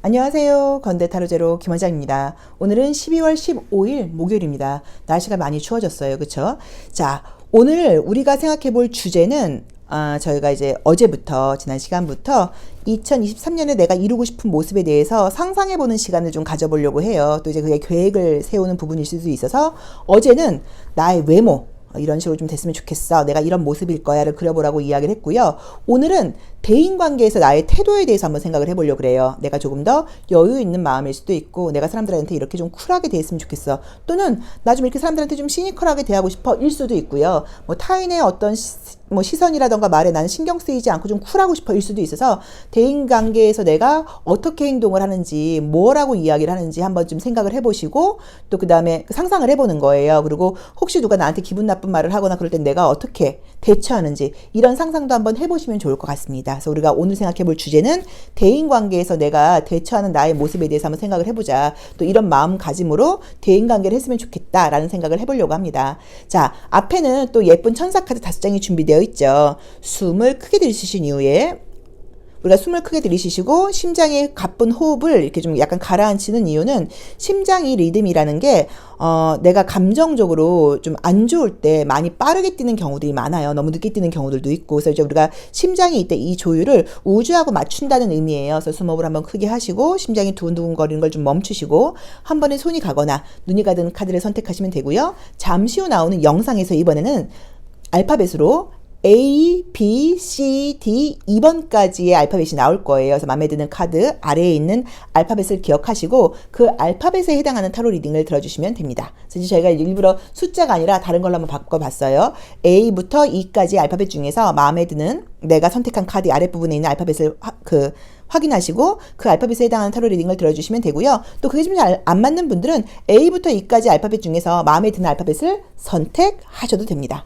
안녕하세요. 건대타로제로 김원장입니다. 오늘은 12월 15일 목요일입니다. 날씨가 많이 추워졌어요. 그쵸? 자, 오늘 우리가 생각해 볼 주제는 저희가 이제 어제부터 지난 시간부터 2023년에 내가 이루고 싶은 모습에 대해서 상상해 보는 시간을 좀 가져보려고 해요. 또 이제 그게 계획을 세우는 부분일 수도 있어서 어제는 나의 외모 이런 식으로 좀 됐으면 좋겠어. 내가 이런 모습일 거야를 그려보라고 이야기를 했고요. 오늘은 대인관계에서 나의 태도에 대해서 한번 생각을 해보려고 그래요. 내가 조금 더 여유 있는 마음일 수도 있고 내가 사람들한테 이렇게 좀 쿨하게 대했으면 좋겠어. 또는 나 좀 이렇게 사람들한테 좀 시니컬하게 대하고 싶어 일 수도 있고요. 뭐 타인의 어떤 시선이라던가 말에 나는 신경 쓰이지 않고 좀 쿨하고 싶어 일 수도 있어서 대인관계에서 내가 어떻게 행동을 하는지 뭐라고 이야기를 하는지 한번 좀 생각을 해보시고 또 그 다음에 상상을 해보는 거예요. 그리고 혹시 누가 나한테 기분 나쁜 말을 하거나 그럴 땐 내가 어떻게 대처하는지 이런 상상도 한번 해보시면 좋을 것 같습니다. 그래서 우리가 오늘 생각해 볼 주제는 대인관계에서 내가 대처하는 나의 모습에 대해서 한번 생각을 해보자. 또 이런 마음가짐으로 대인관계를 했으면 좋겠다라는 생각을 해보려고 합니다. 자, 앞에는 또 예쁜 천사 카드 5장이 준비되어 있죠. 숨을 크게 들이쉬신 이후에 우리가 숨을 크게 들이쉬시고 심장의 가쁜 호흡을 이렇게 좀 약간 가라앉히는 이유는 심장이 리듬이라는 게 내가 감정적으로 좀 안 좋을 때 많이 빠르게 뛰는 경우들이 많아요. 너무 늦게 뛰는 경우들도 있고. 그래서 이제 우리가 심장이 이때 이 조율을 우주하고 맞춘다는 의미예요. 그래서 숨호흡을 한번 크게 하시고 심장이 두근두근 거리는 걸 좀 멈추시고 한 번에 손이 가거나 눈이 가든 카드를 선택하시면 되고요. 잠시 후 나오는 영상에서 이번에는 알파벳으로 A, B, C, D 2번까지의 알파벳이 나올 거예요. 그래서 마음에 드는 카드 아래에 있는 알파벳을 기억하시고 그 알파벳에 해당하는 타로 리딩을 들어주시면 됩니다. 그래서 저희가 일부러 숫자가 아니라 다른 걸로 한번 바꿔봤어요. A부터 E까지 알파벳 중에서 마음에 드는 내가 선택한 카드 아랫부분에 있는 알파벳을 확인하시고 그 알파벳에 해당하는 타로 리딩을 들어주시면 되고요. 또 그게 좀 잘 안 맞는 분들은 A부터 E까지 알파벳 중에서 마음에 드는 알파벳을 선택하셔도 됩니다.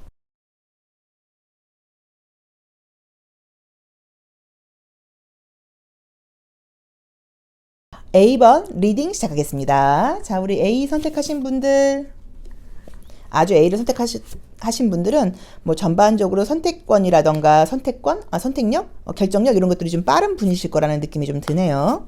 A번 리딩 시작하겠습니다. 자, 우리 A 선택하신 분들, 아주 A를 선택하신 분들은 뭐 전반적으로 선택권이라던가 선택력, 결정력 이런 것들이 좀 빠른 분이실 거라는 느낌이 좀 드네요.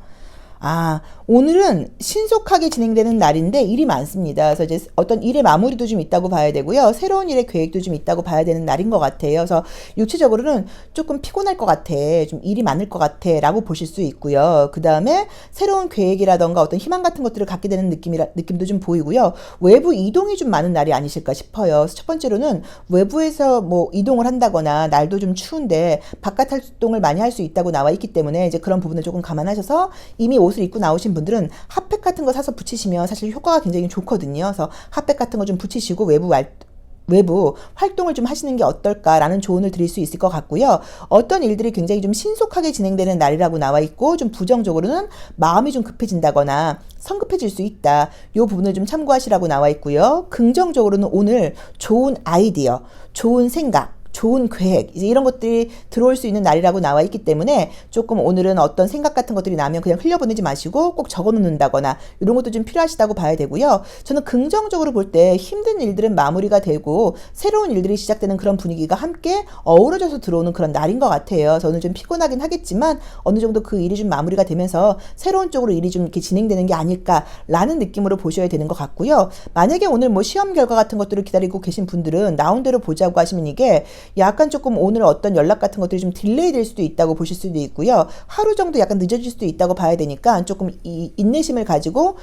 오늘은 신속하게 진행되는 날인데 일이 많습니다. 그래서 이제 어떤 일의 마무리도 좀 있다고 봐야 되고요. 새로운 일의 계획도 좀 있다고 봐야 되는 날인 것 같아요. 그래서 육체적으로는 조금 피곤할 것 같아. 좀 일이 많을 것 같아. 라고 보실 수 있고요. 그 다음에 새로운 계획이라던가 어떤 희망 같은 것들을 갖게 되는 느낌도 좀 보이고요. 외부 이동이 좀 많은 날이 아니실까 싶어요. 그래서 첫 번째로는 외부에서 뭐 이동을 한다거나 날도 좀 추운데 바깥 활동을 많이 할 수 있다고 나와 있기 때문에 이제 그런 부분을 조금 감안하셔서 이미 옷을 입고 나오신 분들은 핫팩 같은 거 사서 붙이시면 사실 효과가 굉장히 좋거든요. 그래서 핫팩 같은 거 좀 붙이시고 외부 활동을 좀 하시는 게 어떨까라는 조언을 드릴 수 있을 것 같고요. 어떤 일들이 굉장히 좀 신속하게 진행되는 날이라고 나와 있고 좀 부정적으로는 마음이 좀 급해진다거나 성급해질 수 있다. 이 부분을 좀 참고하시라고 나와 있고요. 긍정적으로는 오늘 좋은 아이디어, 좋은 생각, 좋은 계획 이제 이런 것들이 들어올 수 있는 날이라고 나와 있기 때문에 조금 오늘은 어떤 생각 같은 것들이 나면 그냥 흘려보내지 마시고 꼭 적어 놓는다거나 이런 것도 좀 필요하시다고 봐야 되고요. 저는 긍정적으로 볼 때 힘든 일들은 마무리가 되고 새로운 일들이 시작되는 그런 분위기가 함께 어우러져서 들어오는 그런 날인 것 같아요. 저는 좀 피곤하긴 하겠지만 어느 정도 그 일이 좀 마무리가 되면서 새로운 쪽으로 일이 좀 이렇게 진행되는 게 아닐까라는 느낌으로 보셔야 되는 것 같고요. 만약에 오늘 뭐 시험 결과 같은 것들을 기다리고 계신 분들은 나온 대로 보자고 하시면 이게 약간 조금 오늘 어떤 연락 같은 것들이 좀 딜레이 될 수도 있다고 보실 수도 있고요. 하루 정도 약간 늦어질 수도 있다고 봐야 되니까 조금 이 인내심을 가지고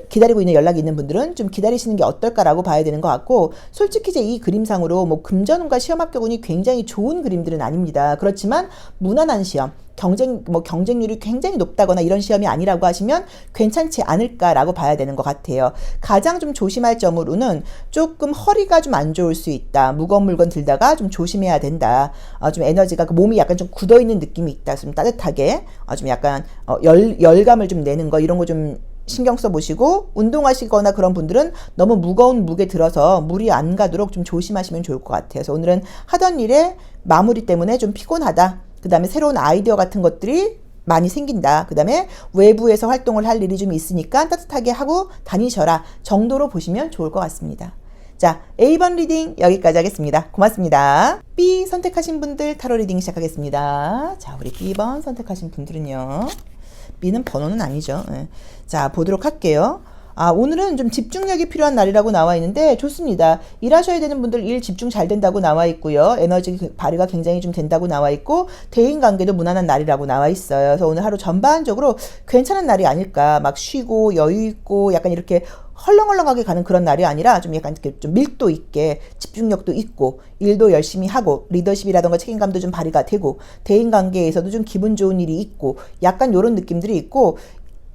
기다리고 있는 연락이 있는 분들은 좀 기다리시는 게 어떨까라고 봐야 되는 것 같고 솔직히 이제 이 그림상으로 뭐 금전운과 시험 합격운이 굉장히 좋은 그림들은 아닙니다. 그렇지만 무난한 시험 경쟁률이 굉장히 높다거나 이런 시험이 아니라고 하시면 괜찮지 않을까라고 봐야 되는 것 같아요. 가장 좀 조심할 점으로는 조금 허리가 좀 안 좋을 수 있다. 무거운 물건 들다가 좀 조심해야 된다. 좀 에너지가 몸이 약간 좀 굳어 있는 느낌이 있다. 좀 따뜻하게 좀 약간 열감을 좀 내는 거 이런 거 좀 신경 써 보시고 운동하시거나 그런 분들은 너무 무거운 무게 들어서 무리 안 가도록 좀 조심하시면 좋을 것 같아요. 그래서 오늘은 하던 일의 마무리 때문에 좀 피곤하다. 그 다음에 새로운 아이디어 같은 것들이 많이 생긴다. 그 다음에 외부에서 활동을 할 일이 좀 있으니까 따뜻하게 하고 다니셔라 정도로 보시면 좋을 것 같습니다. 자, A번 리딩 여기까지 하겠습니다. 고맙습니다. B 선택하신 분들 타로 리딩 시작하겠습니다. 자, 우리 B번 선택하신 분들은요. B는 번호는 아니죠. 네. 자, 보도록 할게요. 오늘은 좀 집중력이 필요한 날이라고 나와 있는데 좋습니다. 일하셔야 되는 분들 일 집중 잘 된다고 나와 있고요. 에너지 발휘가 굉장히 좀 된다고 나와 있고 대인관계도 무난한 날이라고 나와 있어요. 그래서 오늘 하루 전반적으로 괜찮은 날이 아닐까. 막 쉬고 여유 있고 약간 이렇게 헐렁헐렁하게 가는 그런 날이 아니라 좀 약간 이렇게 좀 밀도 있게 집중력도 있고 일도 열심히 하고 리더십이라던가 책임감도 좀 발휘가 되고 대인관계에서도 좀 기분 좋은 일이 있고 약간 요런 느낌들이 있고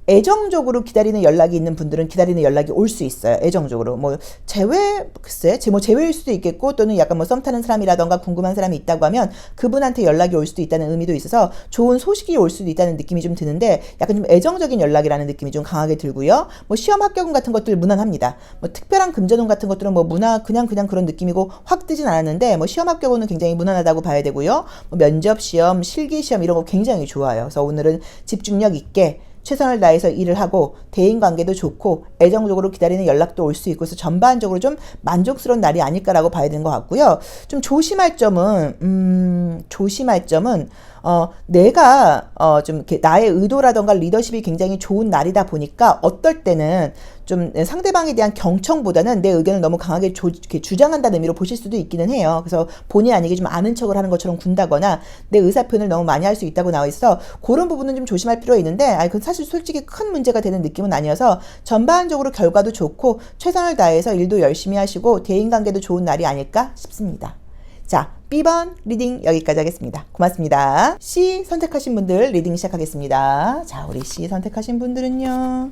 애정적으로 기다리는 연락이 있는 분들은 기다리는 연락이 올 수 있어요. 애정적으로. 글쎄, 제외일 수도 있겠고, 또는 약간 썸 타는 사람이라던가 궁금한 사람이 있다고 하면 그분한테 연락이 올 수도 있다는 의미도 있어서 좋은 소식이 올 수도 있다는 느낌이 좀 드는데, 약간 좀 애정적인 연락이라는 느낌이 좀 강하게 들고요. 시험 합격운 같은 것들 무난합니다. 특별한 금전운 같은 것들은 그냥 그런 느낌이고 확 뜨진 않았는데, 시험 합격운은 굉장히 무난하다고 봐야 되고요. 면접 시험, 실기 시험 이런 거 굉장히 좋아요. 그래서 오늘은 집중력 있게 최선을 다해서 일을 하고 대인관계도 좋고 애정적으로 기다리는 연락도 올 수 있고 해서 전반적으로 좀 만족스러운 날이 아닐까라고 봐야 되는 것 같고요. 좀 조심할 점은 내가 좀 이렇게 나의 의도라던가 리더십이 굉장히 좋은 날이다 보니까 어떨 때는 좀 상대방에 대한 경청보다는 내 의견을 너무 강하게 이렇게 주장한다는 의미로 보실 수도 있기는 해요. 그래서 본의 아니게 좀 아는 척을 하는 것처럼 군다거나 내 의사 표현을 너무 많이 할 수 있다고 나와 있어 그런 부분은 좀 조심할 필요가 있는데 그건 사실 솔직히 큰 문제가 되는 느낌은 아니어서 전반적으로 결과도 좋고 최선을 다해서 일도 열심히 하시고 대인관계도 좋은 날이 아닐까 싶습니다. 자, B번 리딩 여기까지 하겠습니다. 고맙습니다. C 선택하신 분들 리딩 시작하겠습니다. 자, 우리 C 선택하신 분들은요.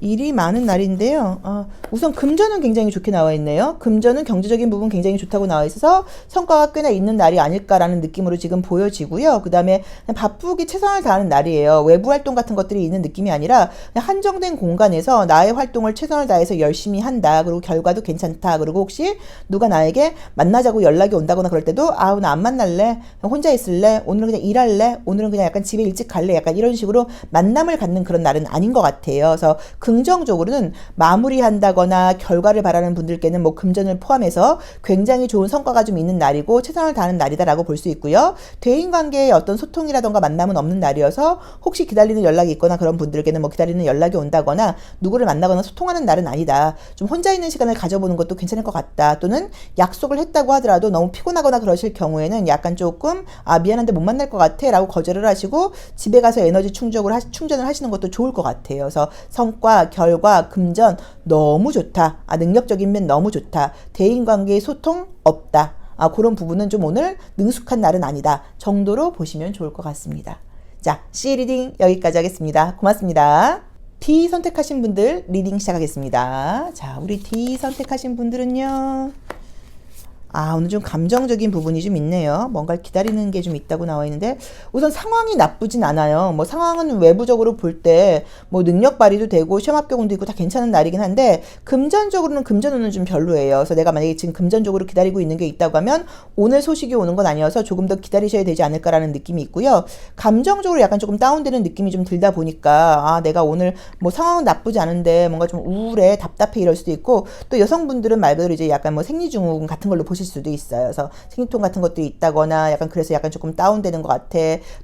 일이 많은 날인데요. 우선 금전은 굉장히 좋게 나와 있네요. 금전은 경제적인 부분 굉장히 좋다고 나와 있어서 성과가 꽤나 있는 날이 아닐까라는 느낌으로 지금 보여지고요. 그 다음에 바쁘게 최선을 다하는 날이에요. 외부 활동 같은 것들이 있는 느낌이 아니라 그냥 한정된 공간에서 나의 활동을 최선을 다해서 열심히 한다. 그리고 결과도 괜찮다. 그리고 혹시 누가 나에게 만나자고 연락이 온다거나 그럴 때도 나 안 만날래. 그냥 혼자 있을래. 오늘은 그냥 일할래. 오늘은 그냥 약간 집에 일찍 갈래. 약간 이런 식으로 만남을 갖는 그런 날은 아닌 것 같아요. 그래서 긍정적으로는 마무리한다거나 결과를 바라는 분들께는 금전을 포함해서 굉장히 좋은 성과가 좀 있는 날이고 최선을 다하는 날이다라고 볼 수 있고요. 대인관계의 어떤 소통이라던가 만남은 없는 날이어서 혹시 기다리는 연락이 있거나 그런 분들께는 기다리는 연락이 온다거나 누구를 만나거나 소통하는 날은 아니다. 좀 혼자 있는 시간을 가져보는 것도 괜찮을 것 같다. 또는 약속을 했다고 하더라도 너무 피곤하거나 그러실 경우에는 약간 조금 미안한데 못 만날 것 같아 라고 거절을 하시고 집에 가서 에너지 충전을 하시는 것도 좋을 것 같아요. 그래서 성과, 결과, 금전 너무 좋다. 능력적인 면 너무 좋다. 대인관계의 소통 없다. 그런 부분은 좀 오늘 능숙한 날은 아니다 정도로 보시면 좋을 것 같습니다. 자, C 리딩 여기까지 하겠습니다. 고맙습니다. D 선택하신 분들 리딩 시작하겠습니다. 자, 우리 D 선택하신 분들은요. 오늘 좀 감정적인 부분이 좀 있네요. 뭔가를 기다리는 게 좀 있다고 나와 있는데 우선 상황이 나쁘진 않아요. 상황은 외부적으로 볼 때 능력 발휘도 되고 시험 합격운도 있고 다 괜찮은 날이긴 한데 금전적으로는 금전운은 좀 별로예요. 그래서 내가 만약에 지금 금전적으로 기다리고 있는 게 있다고 하면 오늘 소식이 오는 건 아니어서 조금 더 기다리셔야 되지 않을까라는 느낌이 있고요. 감정적으로 약간 조금 다운되는 느낌이 좀 들다 보니까 내가 오늘 상황은 나쁘지 않은데 뭔가 좀 우울해, 답답해 이럴 수도 있고 또 여성분들은 말 그대로 이제 약간 생리증후군 같은 걸로 보실 수도 있어요. 그래서 생리통 같은 것도 있다거나 약간 그래서 약간 조금 다운되는 것 같아.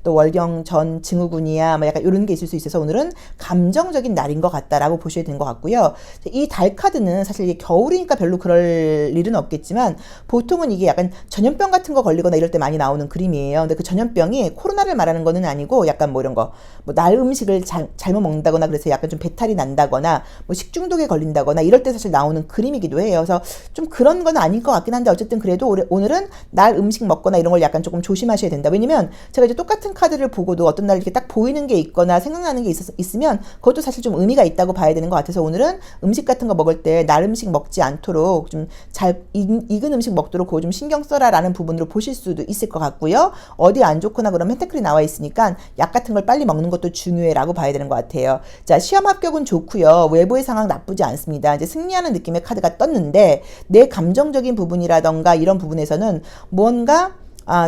또 월경 전 증후군이야. 약간 이런 게 있을 수 있어서 오늘은 감정적인 날인 것 같다라고 보셔야 되는 것 같고요. 이 달 카드는 사실 이게 겨울이니까 별로 그럴 일은 없겠지만 보통은 이게 약간 전염병 같은 거 걸리거나 이럴 때 많이 나오는 그림이에요. 근데 그 전염병이 코로나를 말하는 거는 아니고 약간 이런 거 날 음식을 잘못 먹는다거나 그래서 약간 좀 배탈이 난다거나 식중독에 걸린다거나 이럴 때 사실 나오는 그림이기도 해요. 그래서 좀 그런 건 아닐 것 같긴 한데 어쨌든 그래도 오늘은 날 음식 먹거나 이런 걸 약간 조금 조심하셔야 된다. 왜냐면 제가 이제 똑같은 카드를 보고도 어떤 날 이렇게 딱 보이는 게 있거나 생각나는 게 있으면 그것도 사실 좀 의미가 있다고 봐야 되는 것 같아서 오늘은 음식 같은 거 먹을 때 날 음식 먹지 않도록 좀 잘 익은 음식 먹도록 그거 좀 신경 써라라는 부분으로 보실 수도 있을 것 같고요. 어디 안 좋거나 그러면 펜타클이 나와 있으니까 약 같은 걸 빨리 먹는 것도 중요해라고 봐야 되는 것 같아요. 자, 시험 합격은 좋고요. 외부의 상황 나쁘지 않습니다. 이제 승리하는 느낌의 카드가 떴는데 내 감정적인 부분이라던가 이런 부분에서는 뭔가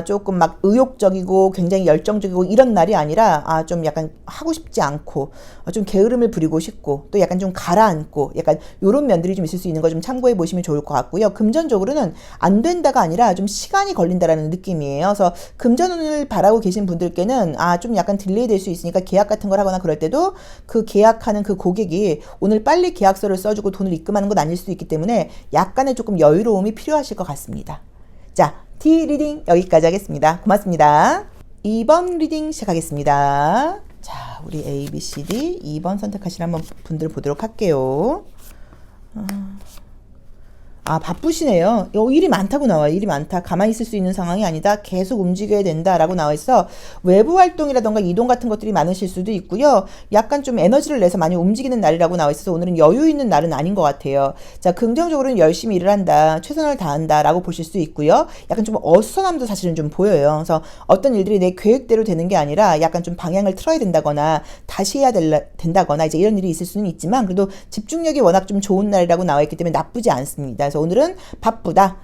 조금 막 의욕적이고 굉장히 열정적이고 이런 날이 아니라 좀 약간 하고 싶지 않고 좀 게으름을 부리고 싶고 또 약간 좀 가라앉고 약간 요런 면들이 좀 있을 수 있는 거 좀 참고해 보시면 좋을 것 같고요. 금전적으로는 안 된다가 아니라 좀 시간이 걸린다라는 느낌이에요. 그래서 금전운을 바라고 계신 분들께는 좀 약간 딜레이 될 수 있으니까 계약 같은 걸 하거나 그럴 때도 그 계약하는 그 고객이 오늘 빨리 계약서를 써주고 돈을 입금하는 건 아닐 수도 있기 때문에 약간의 조금 여유로움이 필요하실 것 같습니다. 자, D 리딩 여기까지 하겠습니다. 고맙습니다. 2번 리딩 시작하겠습니다. 자, 우리 A, B, C, D 2번 선택하신 한번 분들 보도록 할게요. 바쁘시네요. 일이 많다고 나와요. 일이 많다. 가만히 있을 수 있는 상황이 아니다. 계속 움직여야 된다라고 나와 있어. 외부 활동이라던가 이동 같은 것들이 많으실 수도 있고요. 약간 좀 에너지를 내서 많이 움직이는 날이라고 나와 있어서 오늘은 여유 있는 날은 아닌 것 같아요. 자, 긍정적으로는 열심히 일을 한다. 최선을 다한다라고 보실 수 있고요. 약간 좀 어수선함도 사실은 좀 보여요. 그래서 어떤 일들이 내 계획대로 되는 게 아니라 약간 좀 방향을 틀어야 된다거나 다시 해야 된다거나 이제 이런 일이 있을 수는 있지만 그래도 집중력이 워낙 좀 좋은 날이라고 나와 있기 때문에 나쁘지 않습니다. 그래서 오늘은 바쁘다.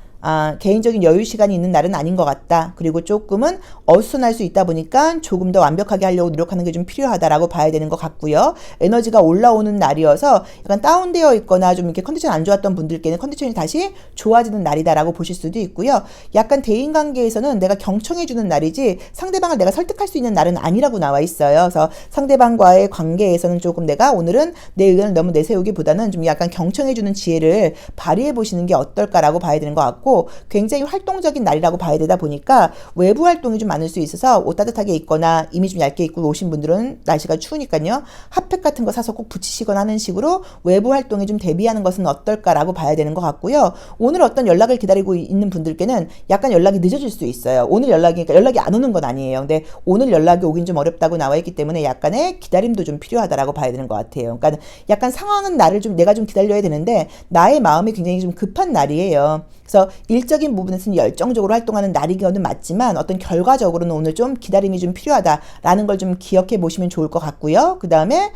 개인적인 여유 시간이 있는 날은 아닌 것 같다. 그리고 조금은 어수선할 수 있다 보니까 조금 더 완벽하게 하려고 노력하는 게 좀 필요하다라고 봐야 되는 것 같고요. 에너지가 올라오는 날이어서 약간 다운되어 있거나 좀 이렇게 컨디션 안 좋았던 분들께는 컨디션이 다시 좋아지는 날이다라고 보실 수도 있고요. 약간 대인관계에서는 내가 경청해주는 날이지 상대방을 내가 설득할 수 있는 날은 아니라고 나와 있어요. 그래서 상대방과의 관계에서는 조금 내가 오늘은 내 의견을 너무 내세우기보다는 좀 약간 경청해주는 지혜를 발휘해 보시는 게 어떨까라고 봐야 되는 것 같고 굉장히 활동적인 날이라고 봐야 되다 보니까 외부 활동이 좀 많을 수 있어서 옷 따뜻하게 입거나 이미 좀 얇게 입고 오신 분들은 날씨가 추우니까요. 핫팩 같은 거 사서 꼭 붙이시거나 하는 식으로 외부 활동에 좀 대비하는 것은 어떨까라고 봐야 되는 것 같고요. 오늘 어떤 연락을 기다리고 있는 분들께는 약간 연락이 늦어질 수 있어요. 오늘 그러니까 연락이 안 오는 건 아니에요. 근데 오늘 연락이 오긴 좀 어렵다고 나와 있기 때문에 약간의 기다림도 좀 필요하다라고 봐야 되는 것 같아요. 그러니까 약간 상황은 내가 좀 기다려야 되는데 나의 마음이 굉장히 좀 급한 날이에요. 그래서 일적인 부분에서는 열정적으로 활동하는 날이기는 맞지만 어떤 결과적으로는 오늘 좀 기다림이 좀 필요하다라는 걸 좀 기억해 보시면 좋을 것 같고요. 그 다음에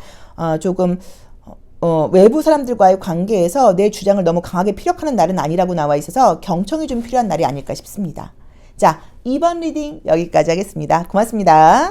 조금 외부 사람들과의 관계에서 내 주장을 너무 강하게 피력하는 날은 아니라고 나와 있어서 경청이 좀 필요한 날이 아닐까 싶습니다. 자, 2번 리딩 여기까지 하겠습니다. 고맙습니다.